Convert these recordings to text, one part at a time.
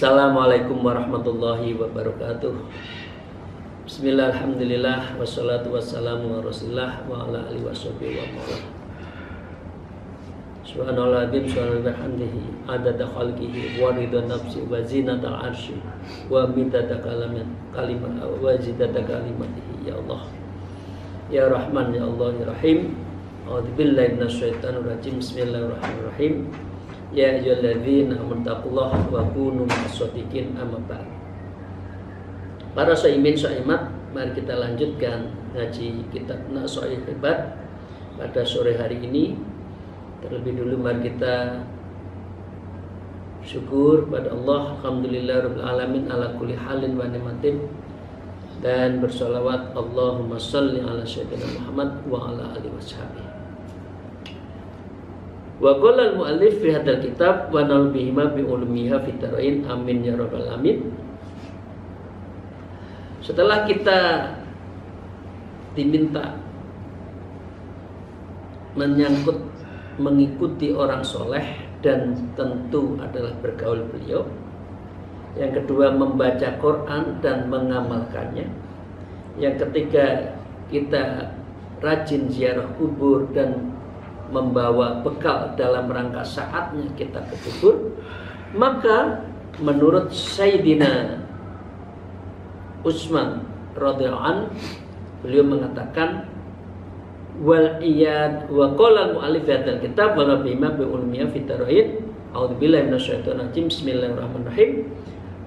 Assalamualaikum warahmatullahi wabarakatuh. Bismillah, alhamdulillah, wassalatu wassalamu ala rasulillah wa ala alihi washabihi wa mawlah. Subhanallah bim subhanallah bihamdihi adada khalqihi wa ridha nafsi wa zinatal arsy wa midada kalimat wa zidada kalimatihi. Ya Allah, ya Rahman, ya Allah, ya Rahim. A'udzubillahi minasyaitonir rajim. Bismillahirrahmanirrahim. Ya ayyuhalladzina amanu taqullaha wa kunu ma'as-shadiqin, amma ba'd. Para shaimin shaimat, mari kita lanjutkan ngaji kitab Nasha'il Ibad pada sore hari ini. Terlebih dulu mari kita syukur pada Allah, alhamdulillahirabbil alamin ala kulli halin wa ni'matin, dan bersolawat Allahumma shalli ala sayyidina Muhammad wa ala alihi washabihi. Wa qala al-mu'allif fi hadzal kitab wa nal bihima bi ulumiha fid dharain, amin ya rabbal alamin. Setelah kita diminta mengikuti orang soleh dan tentu adalah bergaul beliau. Yang kedua, membaca Quran dan mengamalkannya. Yang ketiga, kita rajin ziarah kubur dan membawa bekal dalam rangka saatnya kita ke kubur. Maka menurut Sayyidina Utsman radhiyallahu anhu, beliau mengatakan wal iyad wa qala al-mu'allif hadzal kitab wa bima bi ulmiya fi taraid. A'udzubillahi minasyaitonir rajim. Bismillahirrahmanirrahim.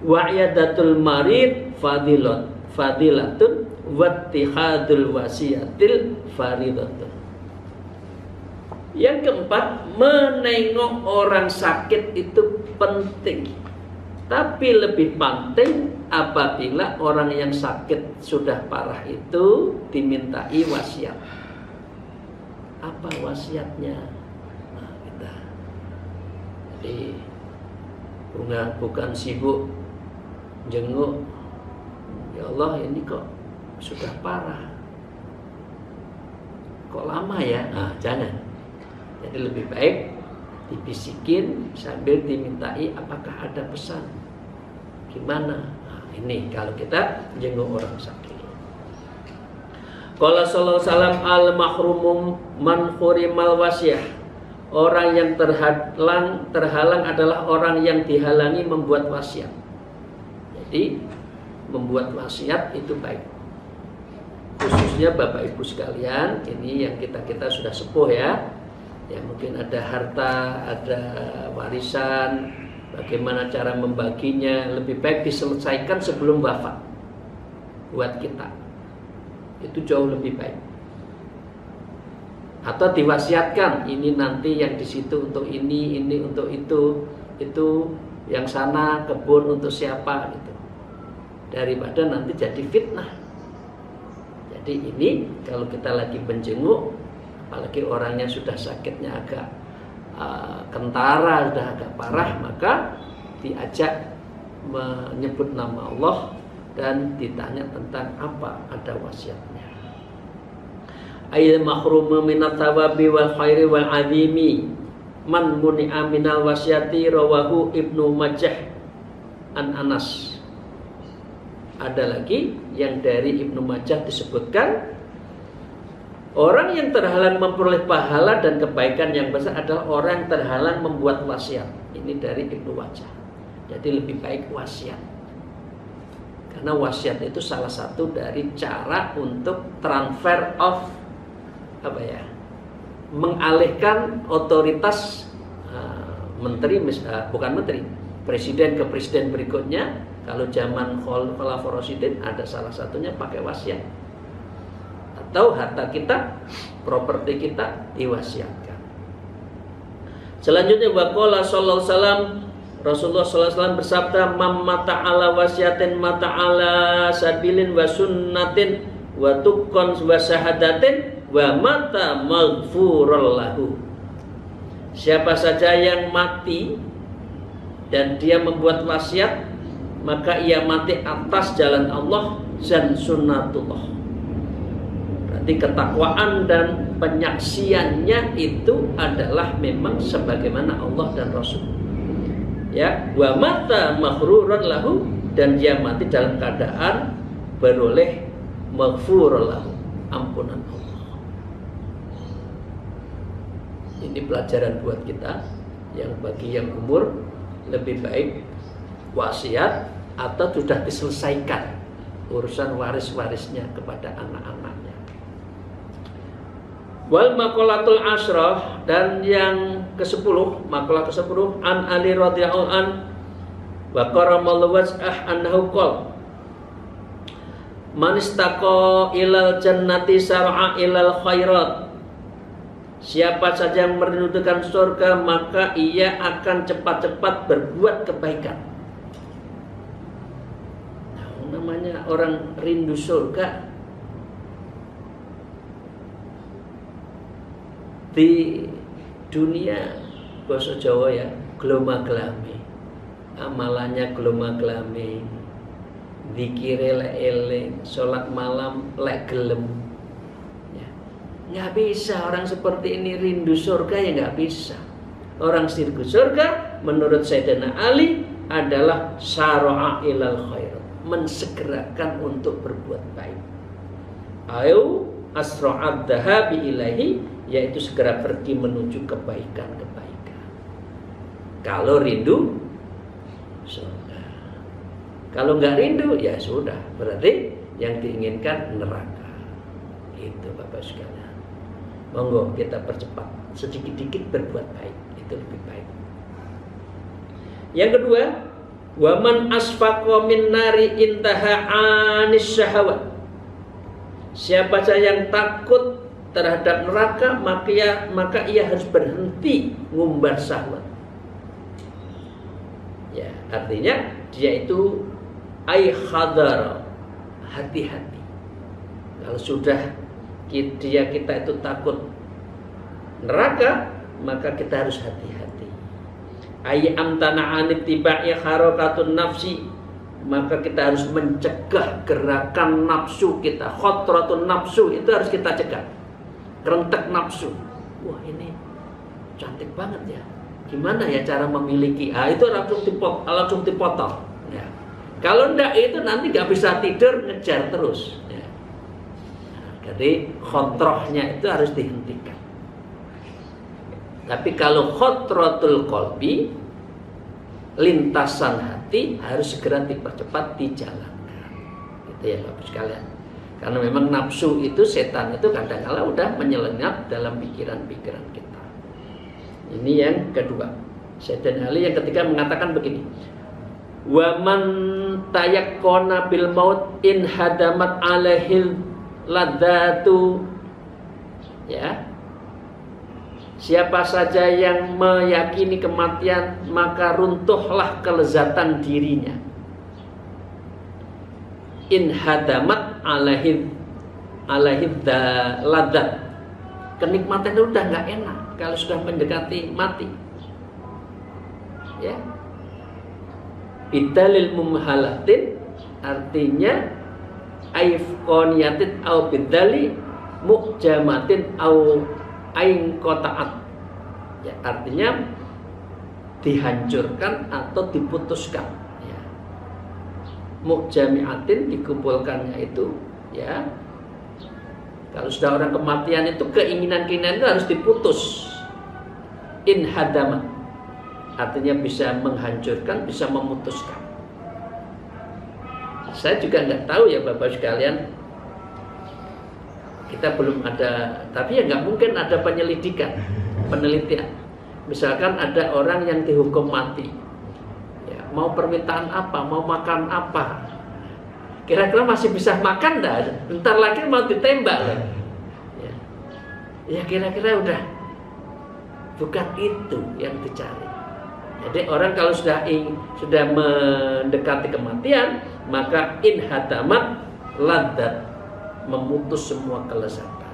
Wa iyadatul marid fadilatun wa ittihadul wasiyatil faridatun. Yang keempat, menengok orang sakit itu penting. Tapi lebih penting apabila orang yang sakit sudah parah itu dimintai wasiat. Apa wasiatnya? Nah, kita jadi bukan sibuk jenguk, ya Allah ini kok sudah parah, kok lama ya? Nah, jangan. Jadi lebih baik dibisikin sambil dimintai apakah ada pesan, gimana? Nah, ini kalau kita jenguk orang sakit. Qala sallallahu alaihi wasallam al-mahrumum man khurimal wasiyah. Orang yang terhalang adalah orang yang dihalangi membuat wasiat. Jadi membuat wasiat itu baik. Khususnya Bapak Ibu sekalian, ini yang kita sudah sepuh ya. Ya mungkin ada harta, ada warisan, bagaimana cara membaginya, lebih baik diselesaikan sebelum wafat buat kita. Itu jauh lebih baik. Atau diwasiatkan, ini nanti yang di situ untuk ini untuk itu yang sana kebun untuk siapa gitu. Daripada nanti jadi fitnah. Jadi ini kalau kita lagi menjenguk, apalagi orangnya sudah sakitnya agak kentara, sudah agak parah, maka diajak menyebut nama Allah dan ditanya tentang apa ada wasiatnya. Ayil mahrumu minat tawabi wal khairi wal azimi man muni'a minal wasiati, rawahu Ibnu Majah an Anas. Ada lagi yang dari Ibnu Majah disebutkan, orang yang terhalang memperoleh pahala dan kebaikan yang besar adalah orang yang terhalang membuat wasiat. Ini dari Ibnu Majah. Jadi lebih baik wasiat. Karena wasiat itu salah satu dari cara untuk transfer of mengalihkan otoritas menteri, bukan menteri, presiden ke presiden berikutnya. Kalau zaman Khulafaur Rasyidin ada salah satunya pakai wasiat. Atau harta kita, properti kita diwasiatkan. Selanjutnya waqala sallallahu alaihi wasallam, Rasulullah sallallahu alaihi wasallam bersabda, "Man mata ala wasiatin mata ala sabilin wa sunnatin wa tuqqan wa syahadatin wa mata maghfurul lahu. Siapa saja yang mati dan dia membuat wasiat, maka ia mati atas jalan Allah dan sunnatullah. Berarti ketakwaan dan penyaksiannya itu adalah memang sebagaimana Allah dan Rasul. Ya, wa mata maghfurun lahu, dan dia mati dalam keadaan beroleh maghfurul lahu, ampunan Allah. Ini pelajaran buat kita, yang bagi yang umur lebih baik wasiat atau sudah diselesaikan urusan waris-warisnya kepada anak-anaknya. Wal maqalatul asyrah, dan yang ke-10, maqalah ke-10, an Ali radhiyallahu an wa karamallahu wajhah annahu qala man istaqa ilal jannati sar'a ilal khairat. Siapa saja yang merindukan surga, maka ia akan cepat-cepat berbuat kebaikan. Nah, namanya orang rindu surga, di dunia bahasa Jawa ya, gloma-glame, amalannya gloma-glame, zikire lek eling, salat malam lek gelem. Nggak bisa orang seperti ini rindu surga, ya nggak bisa. Orang rindu surga menurut Sayyidina Ali adalah syara'a ilal khair, mensegerakan untuk berbuat baik. Ayo asra'ad dhahabi ilahi, yaitu segera pergi menuju kebaikan-kebaikan. Kalau rindu surga. Kalau nggak rindu ya sudah, berarti yang diinginkan neraka. Itu Bapak sekalian. Monggo kita percepat, sedikit-sedikit berbuat baik, itu lebih baik. Yang kedua, waman asfaqa min nari intaha anis syahwat. Siapa saja yang takut terhadap neraka, maka ia harus berhenti ngumbar syahwat. Ya, artinya dia itu hadar, hati-hati. Kalau sudah kita itu takut neraka, maka kita harus hati-hati. Amtana anit tiba'i harakatun nafsi, maka kita harus mencegah gerakan nafsu kita. Khotratun nafsu itu harus kita cegah. Kerentek nafsu. Wah, ini cantik banget ya. Gimana ya cara memiliki? Itu langsung dipotong. Ya. Kalau enggak itu nanti nggak bisa tidur, ngejar terus. Ya. Jadi khotrohnya itu harus dihentikan. Tapi kalau khotrotul qalbi, lintasan hati, harus segera dipercepat dijalankan. Itu ya Bapak sekalian. Karena memang nafsu itu, setan itu kadang-kala udah menyelenap dalam pikiran-pikiran kita. Ini yang kedua. Sayyidina Ali yang ketiga mengatakan begini. Wa man tayaqqana bil maut in hadamat alaihil ladzatu, ya, siapa saja yang meyakini kematian, maka runtuhlah kelezatan dirinya. In hadamat alaihil ladzat, kenikmatan itu udah nggak enak kalau sudah mendekati mati, ya. Bidalil mumhalatin, artinya aifqoniyatin au bidali mu'jamatin au ain qata'at, ya, artinya dihancurkan atau diputuskan, ya. Mu'jamiatin, dikumpulkannya itu, ya. Kalau sudah orang kematian itu keinginan-keinginan itu harus diputus. In hadamat, artinya bisa menghancurkan, bisa memutuskan. Saya juga nggak tahu ya Bapak sekalian, kita belum ada, tapi ya nggak mungkin ada penyelidikan, penelitian. Misalkan ada orang yang dihukum mati, ya, mau permintaan apa, mau makan apa, kira-kira masih bisa makan dah? Bentar lagi mau ditembak loh. Ya kira-kira udah, bukan itu yang dicari. Jadi orang kalau sudah mendekati kematian, maka in hadamat ladzat, memutus semua kelezatan.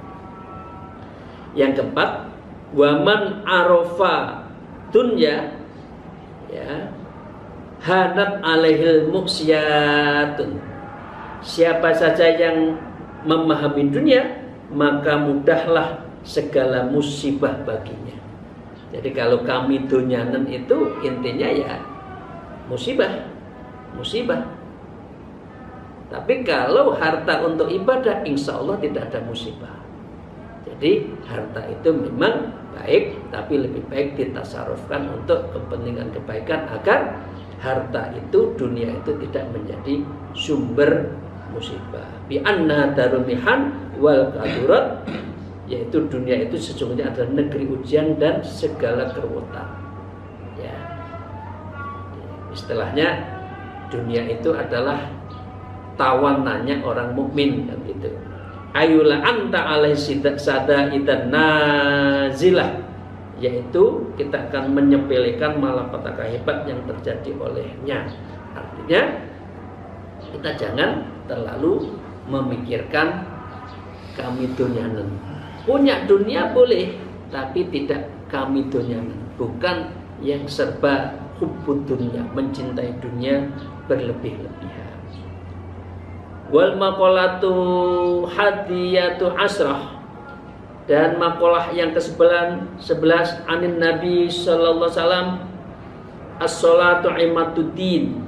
Yang keempat, waman arofa dunya, ya, hanat alaihil muksiyatun. Siapa saja yang memahami dunia, maka mudahlah segala musibah baginya. Jadi kalau kami dunyanen itu intinya ya musibah. Tapi kalau harta untuk ibadah, insya Allah tidak ada musibah. Jadi harta itu memang baik, tapi lebih baik ditasarufkan untuk kepentingan kebaikan agar harta itu, dunia itu tidak menjadi sumber musibah. Bi anna darumihan wal kadurat, yaitu dunia itu sesungguhnya adalah negeri ujian dan segala keruwetan. Ya. Istilahnya dunia itu adalah tawanannya orang mukmin, kan gitu. Ayula anta alaihi sada idan nazilah, yaitu kita akan menyepelekan malapetaka hebat yang terjadi olehnya. Artinya kita jangan terlalu memikirkan kami dunyanen. Punya dunia boleh, tapi tidak kami dunyanen. Bukan yang serba hubbud dunya, mencintai dunia berlebih-lebihan. Wal maqalatu hadiyatu asrah, dan maqalah yang ke-11 anin Nabi sallallahu alaihi wasallam, as-salatu imaduddin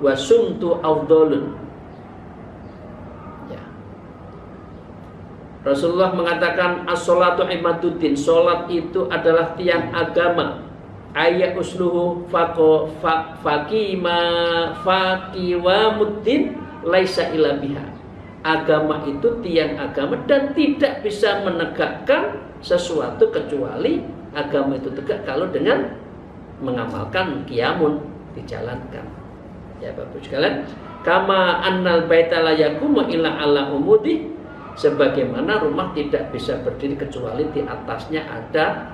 wa sumtu afdalun. Ya. Rasulullah mengatakan as-salatu imaduddin, salat itu adalah tiang agama. Ayat usluhu faqiwamuddin laisa ila biha. Agama itu tiang agama dan tidak bisa menegakkan sesuatu kecuali agama itu tegak kalau dengan mengamalkan qiyamun, dijalankan. Ya Bapak sekalian, kama annal baita la yaqumu illa ala umudi, sebagaimana rumah tidak bisa berdiri kecuali di atasnya ada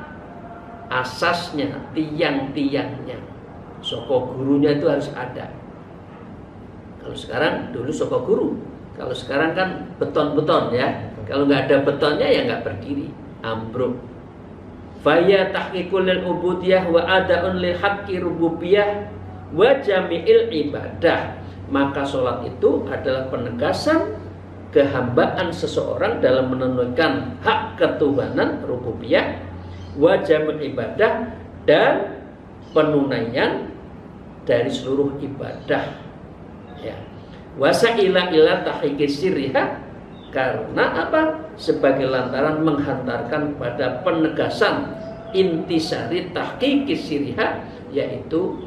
asasnya, tiang-tiangnya. Soko gurunya itu harus ada. Kalau sekarang, dulu soko guru. Kalau sekarang kan beton-beton ya. Kalau nggak ada betonnya ya nggak berdiri, ambruk. Faya tahqiqul lil ubudiyah wa ada'un lil haqqi rububiyah wa jami'il ibadah. Maka sholat itu adalah penegasan kehambaan seseorang dalam menunaikan hak ketuhanan rububiyah, wa jami'il ibadah, dan penunaian dari seluruh ibadah. Ya. Wasaila ila tahqiqi sirriha, karena apa? Sebagai lantaran menghantarkan pada penegasan intisari tahqiqi sirriha, yaitu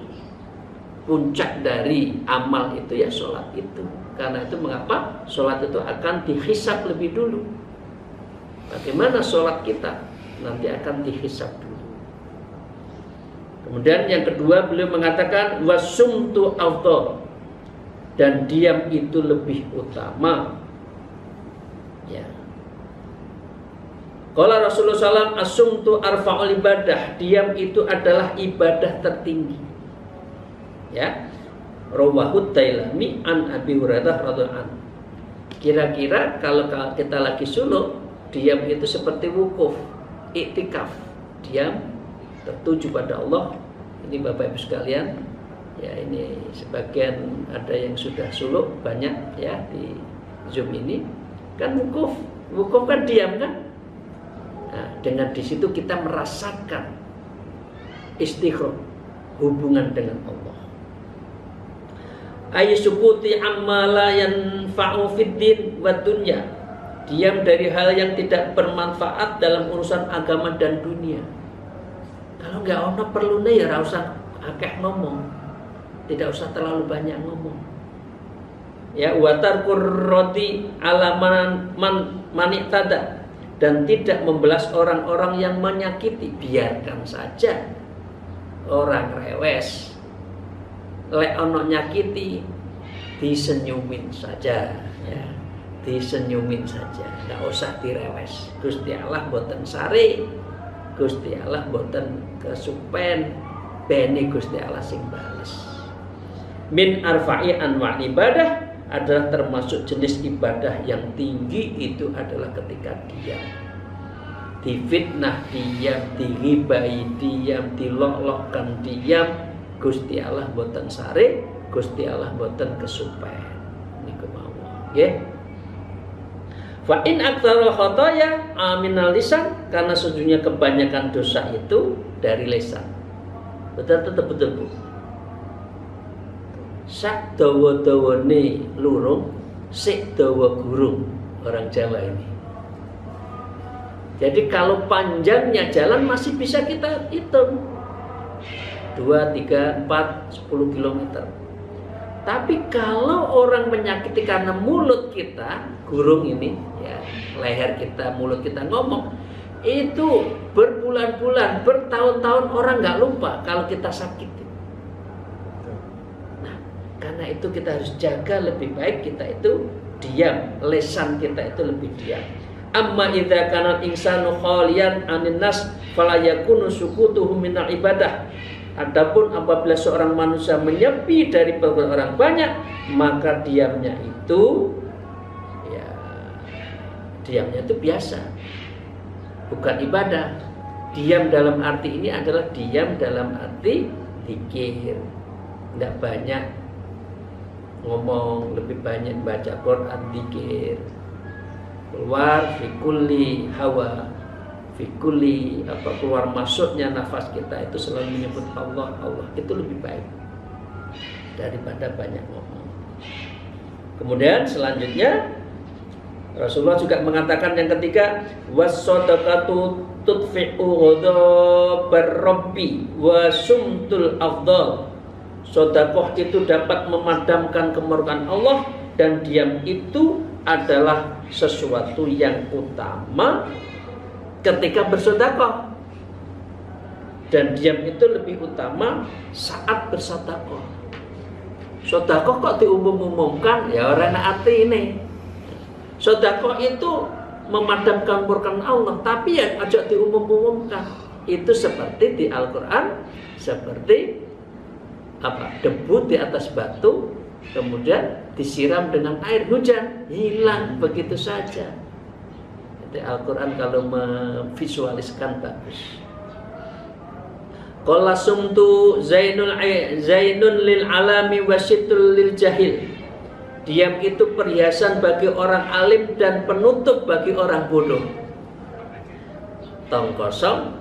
puncak dari amal itu ya sholat itu. Karena itu mengapa sholat itu akan dihisab lebih dulu. Bagaimana sholat kita nanti akan dihisab dulu. Kemudian yang kedua beliau mengatakan wasumtu afdal, dan diam itu lebih utama. Ya. Qala Rasulullah SAW, asumtu arfa'ul ibadah, diam itu adalah ibadah tertinggi. Ya. Rawahud Dailami an Abi Hurairah radhiyallahu anhu. Kira-kira kalau kita lagi suluk, diam itu seperti wukuf, iktikaf, diam tertuju pada Allah. Ini Bapak Ibu sekalian, ya ini sebagian ada yang sudah suluk banyak ya di Zoom ini kan wukuf kan diam kan. Nah, dengan di situ kita merasakan istighraq, hubungan dengan Allah. Ayyusukuti amma la yanfa'u fid din wa dunya, diam dari hal yang tidak bermanfaat dalam urusan agama dan dunia. Kalau nggak ono perlunya ya ora usah akeh ngomong, tidak usah terlalu banyak ngomong. Ya, watarkur roti alaman maniktada, dan tidak membelas orang-orang yang menyakiti. Biarkan saja orang rewes, lek ono nyakiti, disenyumin saja, ya, disenyumin saja, nggak usah direwes. Gusti Allah boten sari, Gusti Allah boten kesupen, bene Gusti Allah sing bales. Min arfa'i anwa ibadah adalah termasuk jenis ibadah yang tinggi itu adalah ketika diam. Difitnah diam, diribai diam, dilok-lokkan diam, Gusti Allah boten sare, Gusti Allah boten kesupen. Niku mawon. Nggih. Fa in aktsarul khotoya aminal lisan, karena sejujurnya kebanyakan dosa itu dari lisan. Betul Bu. Sak dawa-dawane lurung, sik dawa gurung, orang Jawa ini. Jadi kalau panjangnya jalan masih bisa kita hitung 2, 3, 4, 10 km. Tapi kalau orang menyakiti karena mulut kita, gurung ini, ya, leher kita, mulut kita ngomong, itu berbulan-bulan, bertahun-tahun orang nggak lupa kalau kita sakiti. Nah, karena itu kita harus jaga, lebih baik kita itu diam, lisan kita itu lebih diam. Amma idza kana insanu khaliyan anin nas fala yakunu sukutuhu minal ibadah. Adapun apabila seorang manusia menyepi dari perbuatan orang banyak, maka diamnya itu biasa, bukan ibadah. Diam dalam arti ini adalah diam dalam arti zikir, tidak banyak ngomong, lebih banyak baca Quran, zikir. Keluar fikuli hawa, fikuli keluar masuknya nafas kita itu selalu menyebut Allah, Allah, itu lebih baik daripada banyak ngomong. Kemudian selanjutnya Rasulullah juga mengatakan yang ketiga, was-shadaqatu tudfi'u ghadabar rabbi wa sumtul afdal. Sedekah itu dapat memadamkan kemurkaan Allah, dan diam itu adalah sesuatu yang utama ketika bersedekah. Dan diam itu lebih utama saat bersedekah. Sedekah kok diumum-umumkan, ya orang hati ini. Sedekah itu memadamkan kemurkaan Allah, tapi yang ajak diumum-umumkan itu seperti di Al-Quran, seperti debu di atas batu, kemudian disiram dengan air hujan, hilang begitu saja. Jadi Al-Quran kalau memvisualiskan bagus. Qala sumtu zainun lil alami wasitul lil jahil. Diam itu perhiasan bagi orang alim dan penutup bagi orang bodoh. Tong kosong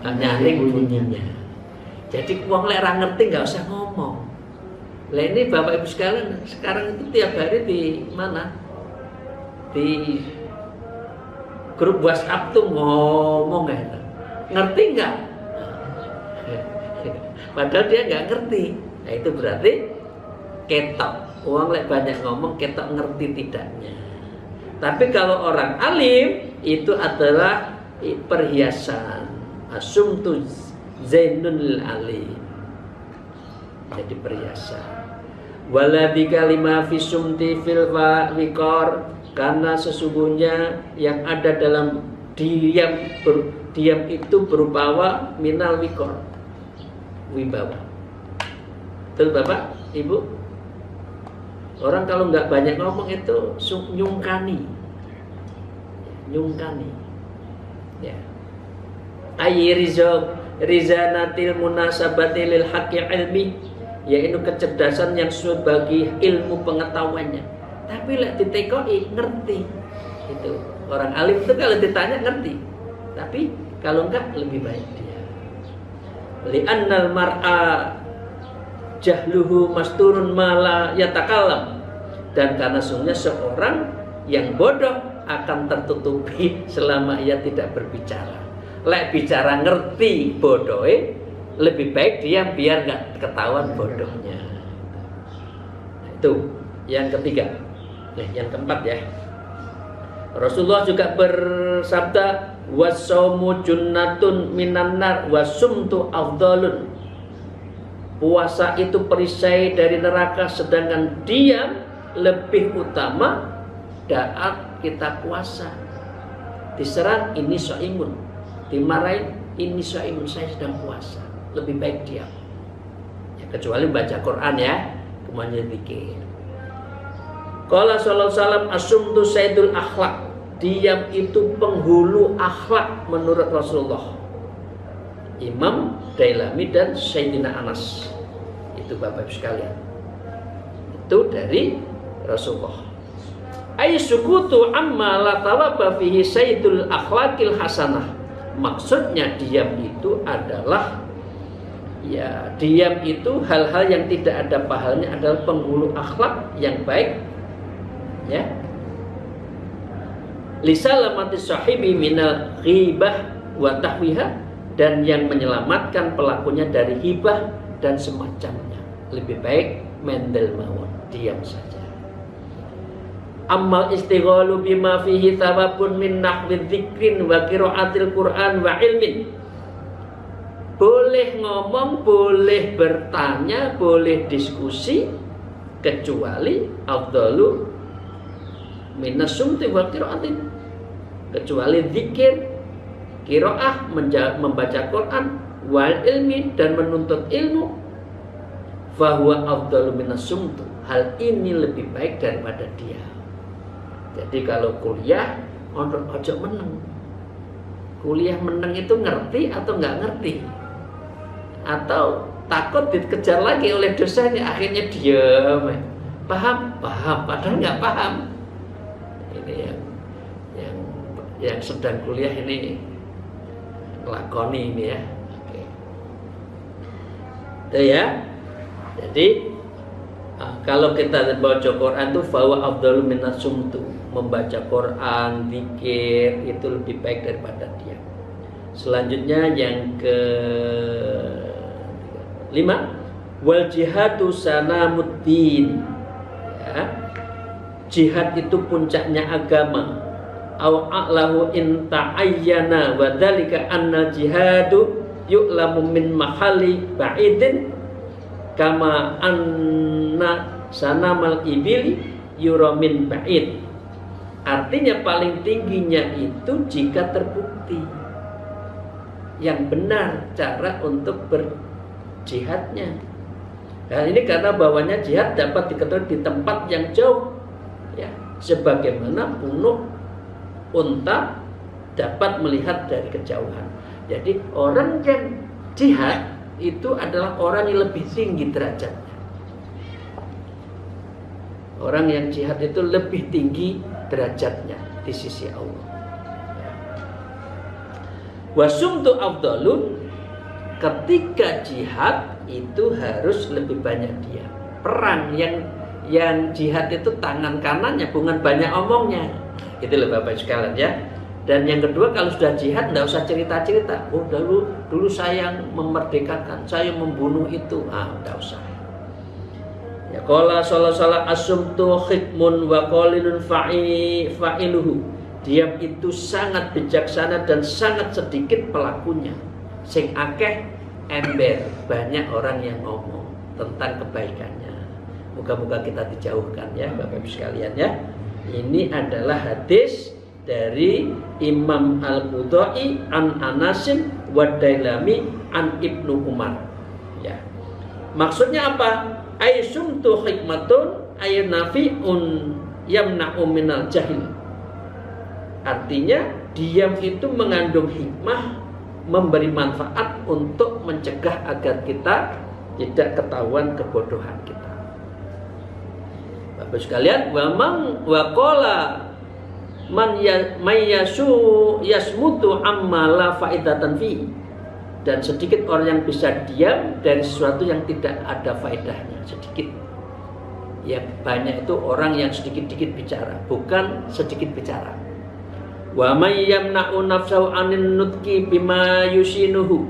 nyaring bunyinya. Jadi wong lek ra ngerti nggak usah ngomong. Lah ini Bapak Ibu sekalian, sekarang itu tiap hari di mana? Di grup WhatsApp tuh ngomong ya. Ngerti nggak? Padahal dia nggak ngerti. Nah itu berarti ketok. Uang lek banyak ngomong, ketok ngerti tidaknya. Tapi kalau orang alim itu adalah perhiasan. Asumtu zainul alim. Jadi perhiasan. Waladhi kalima fi sumti fil wiqar, karena sesungguhnya yang ada dalam diam itu berupa minal wiqar, wibawa. Betul Bapak, Ibu? Orang kalau nggak banyak ngomong itu nyungkani. Ya. Rizanatil munasabati lil haqqi ilmi, yaitu kecerdasan yang bagi ilmu pengetahuannya. Tapi lek ditekoi ngerti. Itu orang alim itu kalau ditanya ngerti. Tapi kalau enggak lebih baik dia. Li'annal mar'a jahluhu masturun mala yatakallam, dan karena sungguhnya seorang yang bodoh akan tertutupi selama ia tidak berbicara. Lek bicara ngerti bodohe, lebih baik diam biar nggak ketahuan bodohnya. Nah, itu yang ketiga. Nah, yang keempat ya. Rasulullah juga bersabda, wasaumu junnatun minan nar wasumtu afdalun. Puasa itu perisai dari neraka, sedangkan diam lebih utama saat kita puasa. Diserang ini shaimun, dimarahin ini shaimun, saya sedang puasa. Lebih baik diam. Ya, kecuali baca Quran ya. hikmahnya zikir. Qala sallallahu alaihi wasallam asumtu sayyidul akhlak. Diam itu penghulu akhlak menurut Rasulullah. Imam Dailami dan Sayyidina Anas. Itu Bapak Ibu sekalian. Itu dari Rasulullah. Ay sukutu amma la tawaba fihi sayyidul akhlaqil hasanah. Maksudnya diam itu adalah, ya, diam itu hal-hal yang tidak ada pahalanya adalah penghulu akhlak yang baik, ya. Lisalamati sahibi minal ghibah wa tahwiha, dan yang menyelamatkan pelakunya dari hibah dan semacamnya. Lebih baik mendel mawon, diam saja. Ammal istighalu bima fihi thawabun min nahwi dzikrin wa qiraatil Qur'an wa ilmin. Boleh ngomong, boleh bertanya, boleh diskusi, kecuali afdalu minas sumti wa qiraatin, kecuali zikir, qiraah, membaca Quran, wal ilmi, dan menuntut ilmu. Fahuwa afdalu minas sumtu. Hal ini lebih baik daripada dia. Jadi kalau kuliah, ojo meneng. Kuliah meneng itu ngerti atau nggak ngerti? Atau takut dikejar lagi oleh dosennya, akhirnya diam. Paham? Paham, padahal nggak paham. Ini yang sedang kuliah ini lakoni ini ya. Oke. Itu ya. Jadi kalau kita baca Quran itu fawa afdalu minas sumtu, membaca Quran, zikir itu lebih baik daripada dia. Selanjutnya yang ke 5, wal jihadu sanamuddin. Ya. Jihad itu puncaknya agama. Au a'lahu in ta'ayyana wa dzalika anna jihadu yu'lamu min mahali ba'idin kama anna sanamal ibili yuramin ba'id. Artinya paling tingginya itu jika terbukti yang benar cara untuk berjihadnya. Nah ini karena bahwanya jihad dapat diketahui di tempat yang jauh, ya, sebagaimana punuk unta dapat melihat dari kejauhan. Jadi orang yang jihad itu adalah orang yang lebih tinggi derajatnya. Orang yang jihad itu lebih tinggi derajatnya di sisi Allah. Wasumtu afdalun, ketika jihad itu harus lebih banyak diam. Perang yang jihad itu tangan kanannya, bukan banyak omongnya. Itu loh Bapak sekalian ya. Dan yang kedua, kalau sudah jihad tidak usah cerita-cerita. Oh dulu saya yang memerdekakan, saya membunuh itu. Tidak usah. Ya qala sallallahu asumtu hikmun wa qalilun fa'iluhu. Diam itu sangat bijaksana dan sangat sedikit pelakunya. Sing akeh ember, banyak orang yang ngomong tentang kebaikannya. Moga-moga kita dijauhkan ya Bapak Ibu sekalian ya. Ini adalah hadis dari Imam Al-Qudai an Anasim wa Dailami an Ibnu Umar. Ya. Maksudnya apa? Aisumtu hikmatun aynafi'un yamna'u minal jahil. Artinya diam itu mengandung hikmah, memberi manfaat untuk mencegah agar kita tidak ketahuan kebodohan kita. Bapak sekalian, wa qala man yasmutu amma la faidatan fi. Dan sedikit orang yang bisa diam dari sesuatu yang tidak ada faedahnya, sedikit. Yang banyak itu orang yang sedikit-sedikit bicara, bukan sedikit bicara. Wa may yamna'u nafsahu 'anin nutqi bima yusinuhu.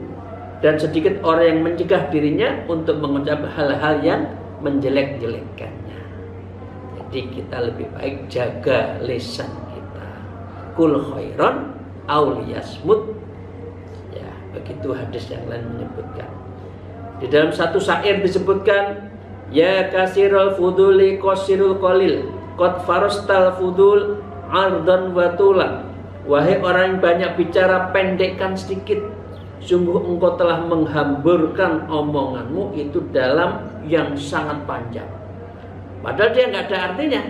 Dan sedikit orang yang mencegah dirinya untuk mengucap hal-hal yang menjelek-jelekkannya. Jadi kita lebih baik jaga lisan kita. Kul khairan aw liyasmut. Ya, begitu hadis yang lain menyebutkan. Di dalam satu syair disebutkan, ya kasirul fuduli qasirul qalil, qad farastal fudul ardan wa tulan. Wahai orang yang banyak bicara, pendekkan sedikit. Sungguh engkau telah menghamburkan omonganmu itu dalam yang sangat panjang. Padahal dia nggak ada artinya.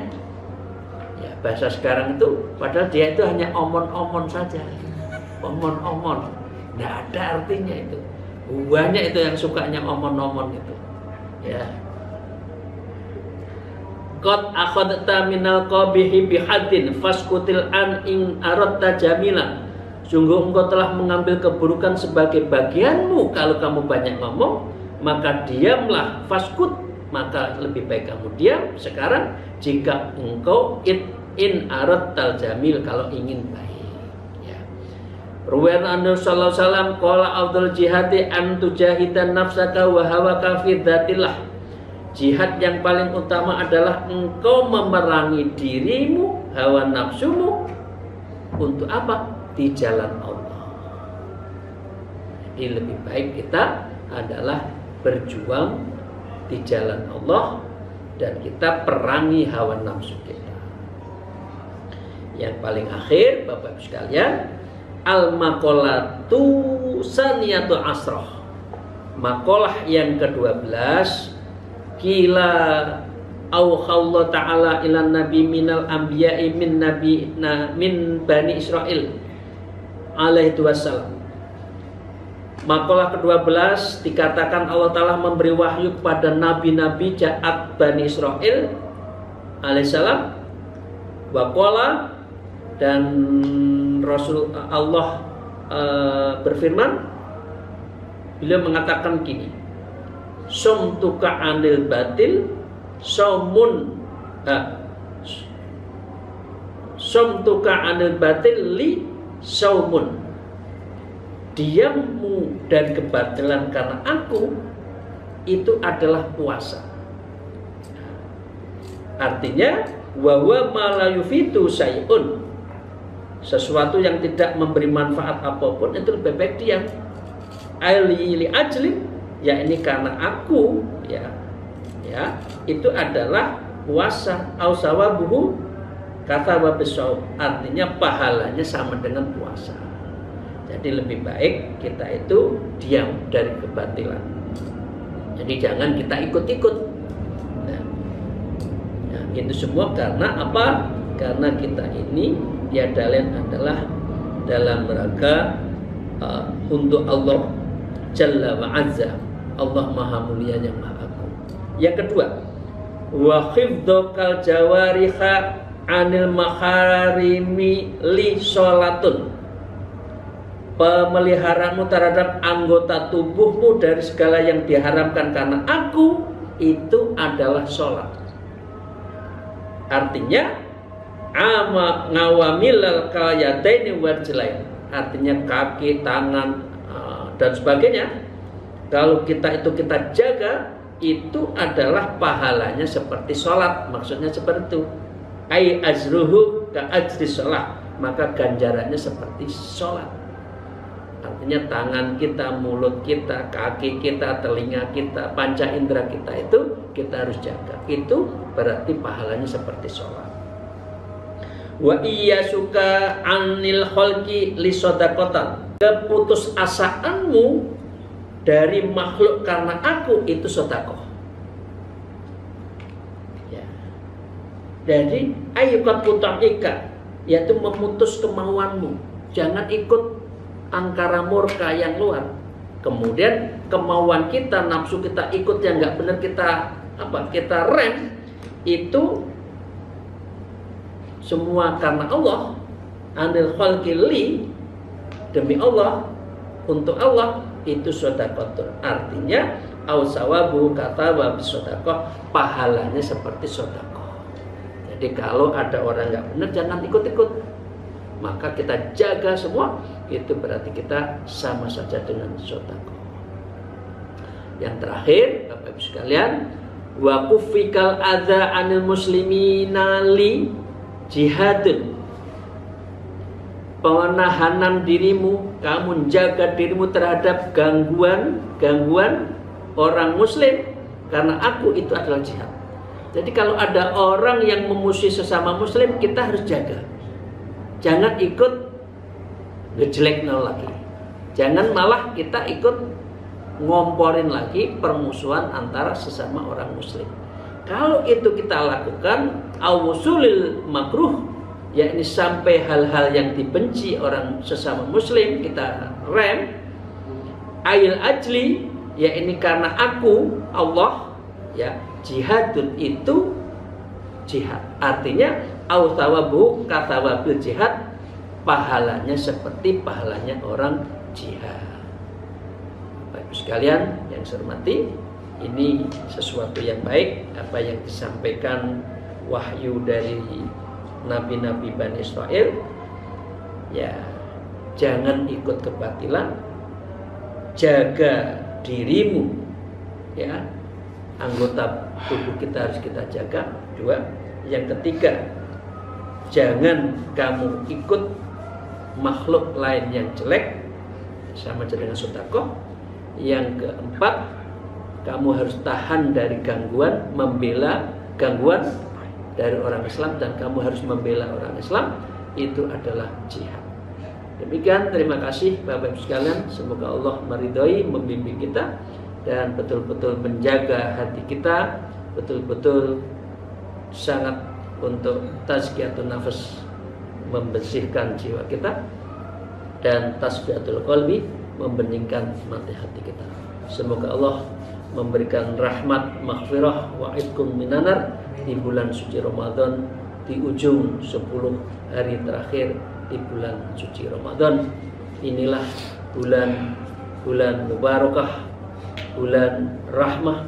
Ya, bahasa sekarang itu, padahal dia itu hanya omon-omon saja. Omon-omon, nggak ada artinya itu. Banyak itu yang sukanya omon-omon itu. Ya. Qad akhadta minal qabihi bihadin faskutil an in aradta jamilan. Sungguh engkau telah mengambil keburukan sebagai bagianmu. Kalau kamu banyak ngomong, maka diamlah, faskut, maka lebih baik kamu diam sekarang jika engkau in aradtal jamil, kalau ingin baik. Ya. Ruwan annabi sallallahu alaihi wasallam qala afdal jihadi an tujahidan nafsaka wa hawaka fi dzatillah. Jihad yang paling utama adalah engkau memerangi dirimu, hawa nafsumu. Untuk apa? Di jalan Allah. Jadi lebih baik kita adalah berjuang di jalan Allah dan kita perangi hawa nafsu kita. Yang paling akhir, Bapak Ibu sekalian, al-maqalatu saniyatu asrah. Maqalah yang ke-12, kila Allah Ta'ala ilan nabi minal anbiya'i min bani Israel alaihi wassalam. Makalah ke-12 dikatakan Allah Ta'ala memberi wahyu kepada nabi-nabi Ja'at Bani Israel alaihissalam. Waqala, dan Rasul Allah berfirman, beliau mengatakan gini, sumtuka anil batil saumun, sumtuka anil batil li saumun. Diammu dan kebatilan karena aku itu adalah puasa. Artinya wawa malayufitu sayun, sesuatu yang tidak memberi manfaat apapun itu lebih baik diam. Aili ajli, ya ini karena aku, ya itu adalah puasa. Au sawabuhu kata wabisau, artinya pahalanya sama dengan puasa. Jadi lebih baik kita itu diam dari kebatilan. Jadi jangan kita ikut-ikut. Nah, itu semua karena apa? Karena kita ini tiada lain adalah dalam rangka untuk Allah Jalla wa Azza, Allah Maha Mulia yang Maha Agung. Yang kedua, wa khifdhokal jawariha anil maharimi li sholatun. Pemeliharaanmu terhadap anggota tubuhmu dari segala yang diharamkan karena aku itu adalah sholat. Artinya ngawamilal kayadaini warjilain, artinya kaki, tangan, dan sebagainya. Kalau kita jaga, itu adalah pahalanya seperti sholat. Maksudnya seperti itu, ai ajruhu ka ajri sholat, maka ganjarannya seperti sholat. Artinya tangan kita, mulut kita, kaki kita, telinga kita, panca indera kita itu kita harus jaga. Itu berarti pahalanya seperti sholat. Wa iya suka anil kholki li sodakotan, keputusasaanmu dari makhluk karena aku itu sodakoh. Ya. Jadi ayyukat putamika, yaitu memutus kemauanmu. Jangan ikut angkara murka yang luar. Kemudian kemauan kita, nafsu kita ikut yang nggak benar, kita rem. Itu semua karena Allah. Anil khalqi li, demi Allah, untuk Allah, itu sedekah. Artinya au sawabu kata wa bisedekah, pahalanya seperti sedekah. Jadi kalau ada orang nggak benar, jangan ikut-ikut. Maka kita jaga semua, itu berarti kita sama saja dengan sedekah. Yang terakhir, Bapak Ibu sekalian, wa kufikal adza anil muslimina li jihadun. Penahanan dirimu, kamu jaga dirimu terhadap gangguan orang muslim karena aku itu adalah jihad. Jadi kalau ada orang yang memusuhi sesama muslim, kita harus jaga. Jangan ikut ngejeleknya lagi. Jangan malah kita ikut ngomporin lagi permusuhan antara sesama orang muslim. Kalau itu kita lakukan awusulil makruh, yakni sampai hal-hal yang dibenci orang sesama muslim kita rem, ayil ajli, yakni karena aku Allah, ya, jihadun itu jihad. Artinya au thawabu kathawabil jihad, pahalanya seperti pahalanya orang jihad. Baik sekalian yang saya hormati, ini sesuatu yang baik apa yang disampaikan wahyu dari nabi-nabi Bani Israel. Ya, jangan ikut kebatilan, jaga dirimu, ya, anggota tubuh kita harus kita jaga. Dua, yang ketiga, jangan kamu ikut makhluk lain yang jelek, sama dengan sedekah. Yang keempat, kamu harus tahan dari gangguan, membela gangguan dari orang Islam, dan kamu harus membela orang Islam. Itu adalah jihad. Demikian, terima kasih Bapak Ibu sekalian. Semoga Allah meridhoi, membimbing kita, dan betul-betul menjaga hati kita, betul-betul sangat untuk tazkiyatun nafas, membersihkan jiwa kita, dan tasfiyatul qalbi, membeningkan mati hati kita. Semoga Allah memberikan rahmat, maghfirah, wa idkum minanar di bulan suci Ramadan, di ujung 10 hari terakhir di bulan suci Ramadan. Inilah bulan mubarakah, bulan rahmah,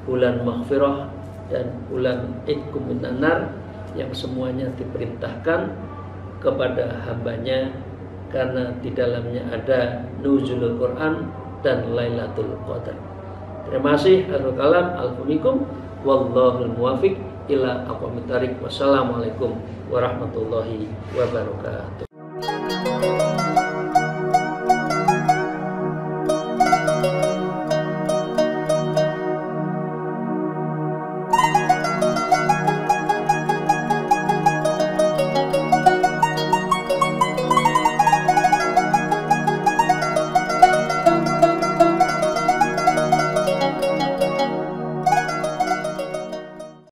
bulan maghfirah, dan bulan idkum minanar, yang semuanya diperintahkan kepada hambanya, karena di dalamnya ada nuzulul Quran dan Lailatul Qadar. Terima kasih. Akhirul kalam, alaikum wallahul muwafiq ila aqwamit thariq. Wassalamualaikum warahmatullahi wabarakatuh.